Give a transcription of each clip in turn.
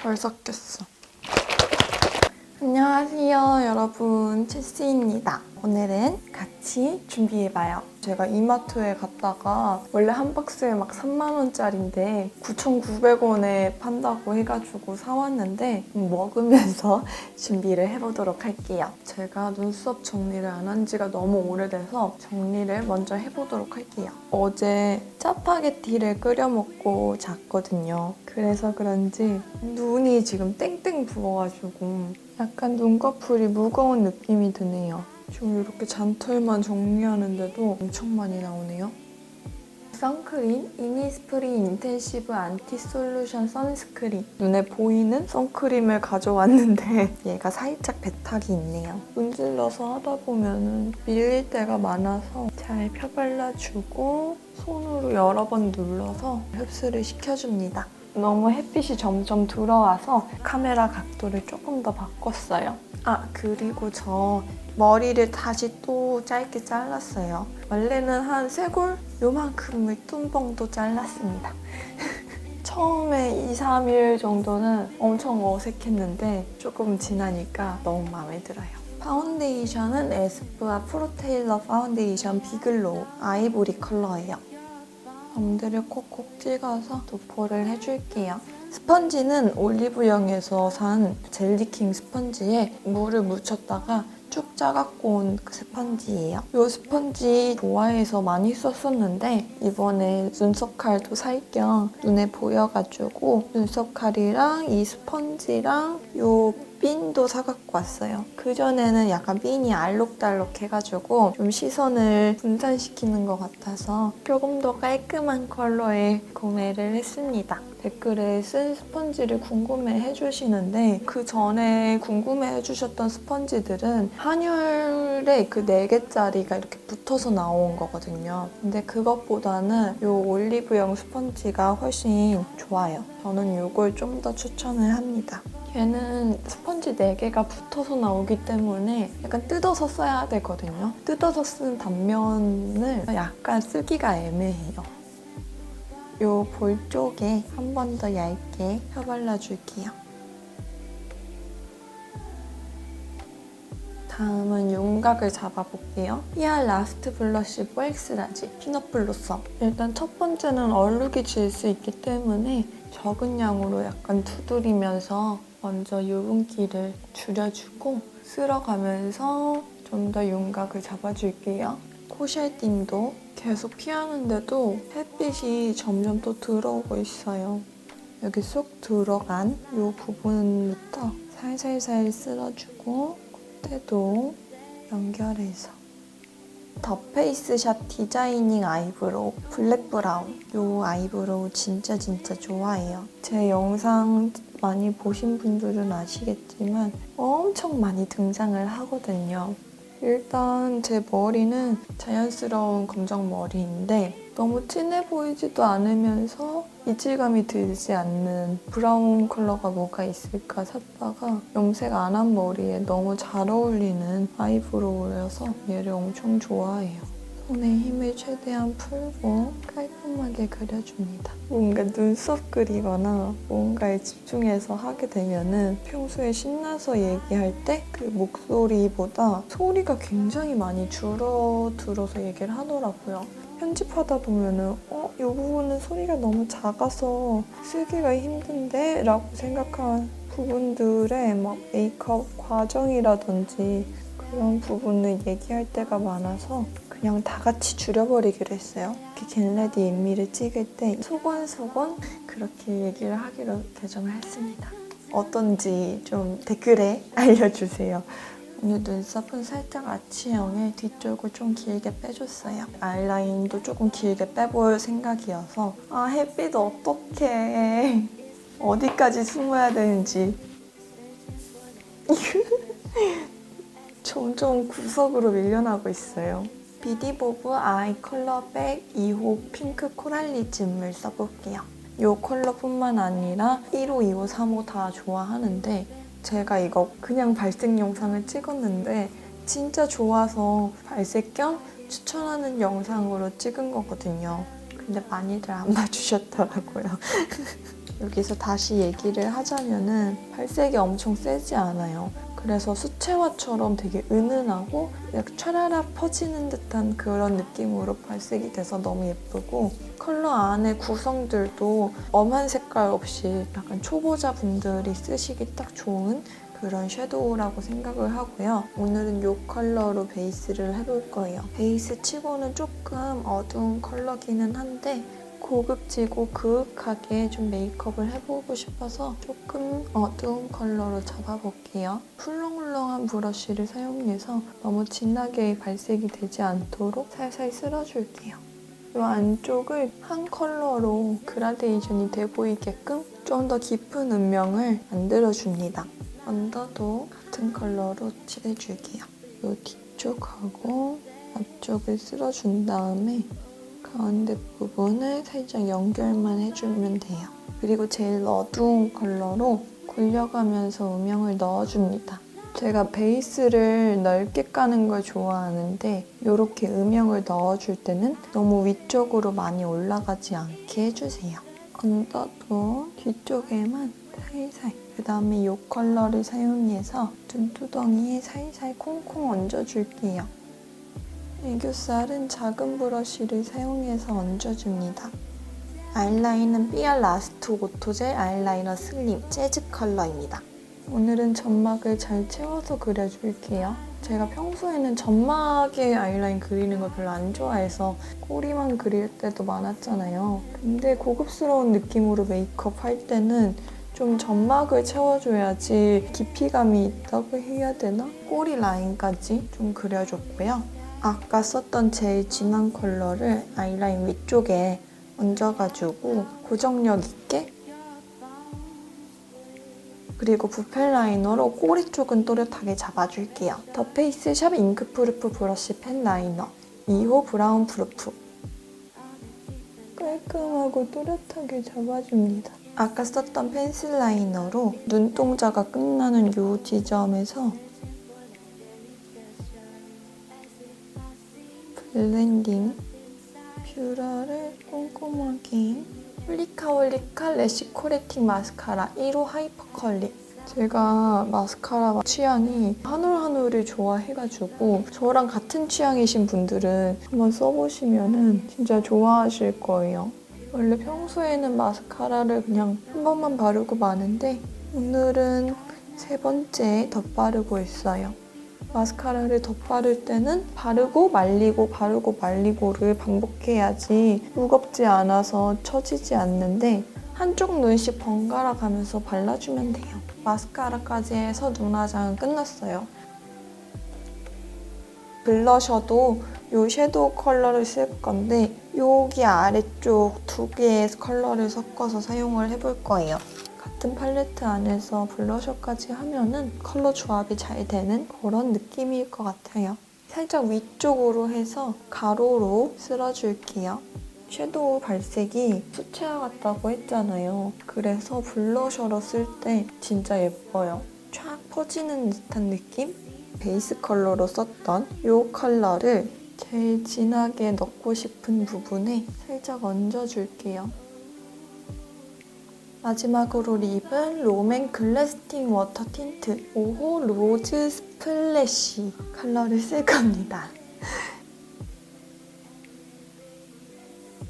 덜 섞였어. 안녕하세요 여러분, 채씨입니다. 오늘은 같이 준비해봐요. 제가 이마트에 갔다가 원래 한 박스에 막 3만원짜리인데 9,900원에 판다고 해가지고 사왔는데 먹으면서 준비를 해보도록 할게요. 제가 눈썹 정리를 안 한 지가 너무 오래돼서 정리를 먼저 해보도록 할게요. 어제 짜파게티를 끓여 먹고 잤거든요. 그래서 그런지 눈이 지금 땡땡 부어가지고 약간 눈꺼풀이 무거운 느낌이 드네요. 지금 이렇게 잔털만 정리하는데도 엄청 많이 나오네요. 선크림 이니스프리 인텐시브 안티 솔루션 선스크린. 눈에 보이는 선크림을 가져왔는데 얘가 살짝 배탈이 있네요. 문질러서 하다 보면 밀릴 때가 많아서 잘 펴발라주고 손으로 여러 번 눌러서 흡수를 시켜줍니다. 너무 햇빛이 점점 들어와서 카메라 각도를 조금 더 바꿨어요. 아, 그리고 저 머리를 다시 또 짧게 잘랐어요. 원래는 한 쇄골 요만큼을 뚱벙도 잘랐습니다. 처음에 2, 3일 정도는 엄청 어색했는데 조금 지나니까 너무 마음에 들어요. 파운데이션은 에스쁘아 프로테일러 파운데이션 비글로우 아이보리 컬러예요. 점들을 콕콕 찍어서 도포를 해줄게요. 스펀지는 올리브영에서 산 젤리킹 스펀지에 물을 묻혔다가 쭉 짜갖고 온 스펀지예요. 이 스펀지 좋아해서 많이 썼었는데 이번에 눈썹 칼도 살 겸 눈에 보여가지고 눈썹 칼이랑 이 스펀지랑 이 핀도 사갖고 왔어요. 그전에는 약간 핀이 알록달록 해가지고 좀 시선을 분산시키는 것 같아서 조금 더 깔끔한 컬러에 구매를 했습니다. 댓글에 쓴 스펀지를 궁금해 해주시는데 그 전에 궁금해 해주셨던 스펀지들은 한율에 그 4개짜리가 이렇게 붙어서 나온 거거든요. 근데 그것보다는 이 올리브영 스펀지가 훨씬 좋아요. 저는 이걸 좀 더 추천을 합니다. 얘는 스펀지 4개가 붙어서 나오기 때문에 약간 뜯어서 써야 되거든요. 뜯어서 쓴 단면을 약간 쓰기가 애매해요. 요 볼 쪽에 한 번 더 얇게 펴발라줄게요. 다음은 윤곽을 잡아볼게요. 히알 라스트 블러쉬 4X 라지 피넛 블로썸. 일단 첫 번째는 얼룩이 질 수 있기 때문에 적은 양으로 약간 두드리면서 먼저 유분기를 줄여주고 쓸어가면서 좀 더 윤곽을 잡아줄게요. 코 쉐딩도 계속 피하는데도 햇빛이 점점 또 들어오고 있어요. 여기 쏙 들어간 이 부분부터 살살살 쓸어주고 콧대도 연결해서 더 페이스샵 디자이닝 아이브로우 블랙 브라운. 이 아이브로우 진짜 좋아해요. 제 영상 많이 보신 분들은 아시겠지만 엄청 많이 등장을 하거든요. 일단 제 머리는 자연스러운 검정 머리인데 너무 진해 보이지도 않으면서 이질감이 들지 않는 브라운 컬러가 뭐가 있을까 찾다가 염색 안 한 머리에 너무 잘 어울리는 아이브로우여서 얘를 엄청 좋아해요. 손에 힘을 최대한 풀고 깔끔하게 그려줍니다. 뭔가 눈썹 그리거나 뭔가에 집중해서 하게 되면은 평소에 신나서 얘기할 때 그 목소리보다 소리가 굉장히 많이 줄어들어서 얘기를 하더라고요. 편집하다 보면은 이 부분은 소리가 너무 작아서 쓰기가 힘든데? 라고 생각한 부분들의 막 메이크업 과정이라든지 그런 부분을 얘기할 때가 많아서 그냥 다 같이 줄여버리기로 했어요. 이렇게 겟레디 인미를 찍을 때 소곤소곤 그렇게 얘기를 하기로 결정을 했습니다. 어떤지 좀 댓글에 알려주세요. 오늘 눈썹은 살짝 아치형에 뒤쪽을 좀 길게 빼줬어요. 아이라인도 조금 길게 빼볼 생각이어서 아, 햇빛 어떡해. 어디까지 숨어야 되는지. 점점 구석으로 밀려나고 있어요. 비디보브 아이 컬러백 2호 핑크 코랄리즘을 써볼게요. 이 컬러뿐만 아니라 1호, 2호, 3호 다 좋아하는데 제가 이거 그냥 발색 영상을 찍었는데 진짜 좋아서 발색 겸 추천하는 영상으로 찍은 거거든요. 근데 많이들 안 봐주셨더라고요. 여기서 다시 얘기를 하자면은 발색이 엄청 세지 않아요. 그래서 수채화처럼 되게 은은하고 약간 촤라라 퍼지는 듯한 그런 느낌으로 발색이 돼서 너무 예쁘고, 컬러 안에 구성들도 엄한 색깔 없이 약간 초보자분들이 쓰시기 딱 좋은 그런 섀도우라고 생각을 하고요. 오늘은 이 컬러로 베이스를 해볼 거예요. 베이스 치고는 조금 어두운 컬러기는 한데 고급지고 그윽하게 좀 메이크업을 해보고 싶어서 조금 어두운 컬러로 잡아볼게요. 훌렁훌렁한 브러쉬를 사용해서 너무 진하게 발색이 되지 않도록 살살 쓸어줄게요. 이 안쪽을 한 컬러로 그라데이션이 돼 보이게끔 좀 더 깊은 음영을 만들어줍니다. 언더도 같은 컬러로 칠해줄게요. 이 뒤쪽하고 앞쪽을 쓸어준 다음에 가운데 부분을 살짝 연결만 해주면 돼요. 그리고 제일 어두운 컬러로 굴려가면서 음영을 넣어줍니다. 제가 베이스를 넓게 까는 걸 좋아하는데 이렇게 음영을 넣어줄 때는 너무 위쪽으로 많이 올라가지 않게 해주세요. 언더도 뒤쪽에만 살살, 그 다음에 이 컬러를 사용해서 눈두덩이에 살살 콩콩 얹어줄게요. 애교살은 작은 브러쉬를 사용해서 얹어줍니다. 아이라인은 삐알 라스트 오토젤 아이라이너 슬림 재즈 컬러입니다. 오늘은 점막을 잘 채워서 그려줄게요. 제가 평소에는 점막에 아이라인 그리는 걸 별로 안 좋아해서 꼬리만 그릴 때도 많았잖아요. 근데 고급스러운 느낌으로 메이크업 할 때는 좀 점막을 채워줘야지 깊이감이 있다고 해야 되나? 꼬리 라인까지 좀 그려줬고요. 아까 썼던 제일 진한 컬러를 아이라인 위쪽에 얹어가지고 고정력 있게, 그리고 붓펜 라이너로 꼬리 쪽은 또렷하게 잡아줄게요. 더 페이스 샵 잉크프루프 브러쉬 펜 라이너 2호 브라운 프루프. 깔끔하고 또렷하게 잡아줍니다. 아까 썼던 펜슬 라이너로 눈동자가 끝나는 이 지점에서 블렌딩, 뷰러를 꼼꼼하게. 홀리카홀리카 래쉬 코렉팅 마스카라 1호 하이퍼 컬링. 제가 마스카라 취향이 한올한올을 좋아해가지고 저랑 같은 취향이신 분들은 한번 써보시면 진짜 좋아하실 거예요. 원래 평소에는 마스카라를 그냥 한 번만 바르고 마는데 오늘은 세 번째 덧바르고 있어요. 마스카라를 덧바를 때는 바르고 말리고 바르고 말리고를 반복해야지 무겁지 않아서 처지지 않는데 한쪽 눈씩 번갈아 가면서 발라주면 돼요. 마스카라까지 해서 눈화장은 끝났어요. 블러셔도 이 섀도우 컬러를 쓸 건데 여기 아래쪽 두 개의 컬러를 섞어서 사용을 해볼 거예요. 같은 팔레트 안에서 블러셔까지 하면은 컬러 조합이 잘 되는 그런 느낌일 것 같아요. 살짝 위쪽으로 해서 가로로 쓸어줄게요. 섀도우 발색이 수채화 같다고 했잖아요. 그래서 블러셔로 쓸 때 진짜 예뻐요. 촥 퍼지는 듯한 느낌? 베이스 컬러로 썼던 이 컬러를 제일 진하게 넣고 싶은 부분에 살짝 얹어줄게요. 마지막으로 립은 롬앤 글래스팅 워터 틴트 5호 로즈 스플래시 컬러를 쓸 겁니다.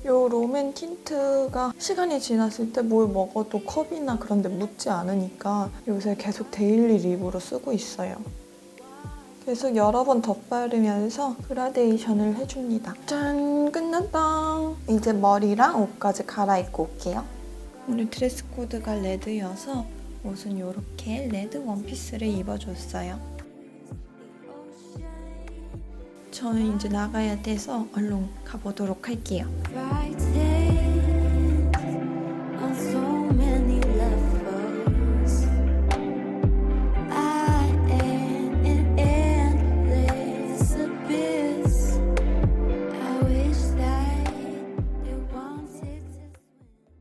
이 롬앤 틴트가 시간이 지났을 때 뭘 먹어도 컵이나 그런 데 묻지 않으니까 요새 계속 데일리 립으로 쓰고 있어요. 계속 여러 번 덧바르면서 그라데이션을 해줍니다. 짠! 끝났다! 이제 머리랑 옷까지 갈아입고 올게요. 오늘 드레스 코드가 레드여서 옷은 이렇게 레드 원피스를 입어줬어요. 저는 이제 나가야 돼서 얼른 가보도록 할게요.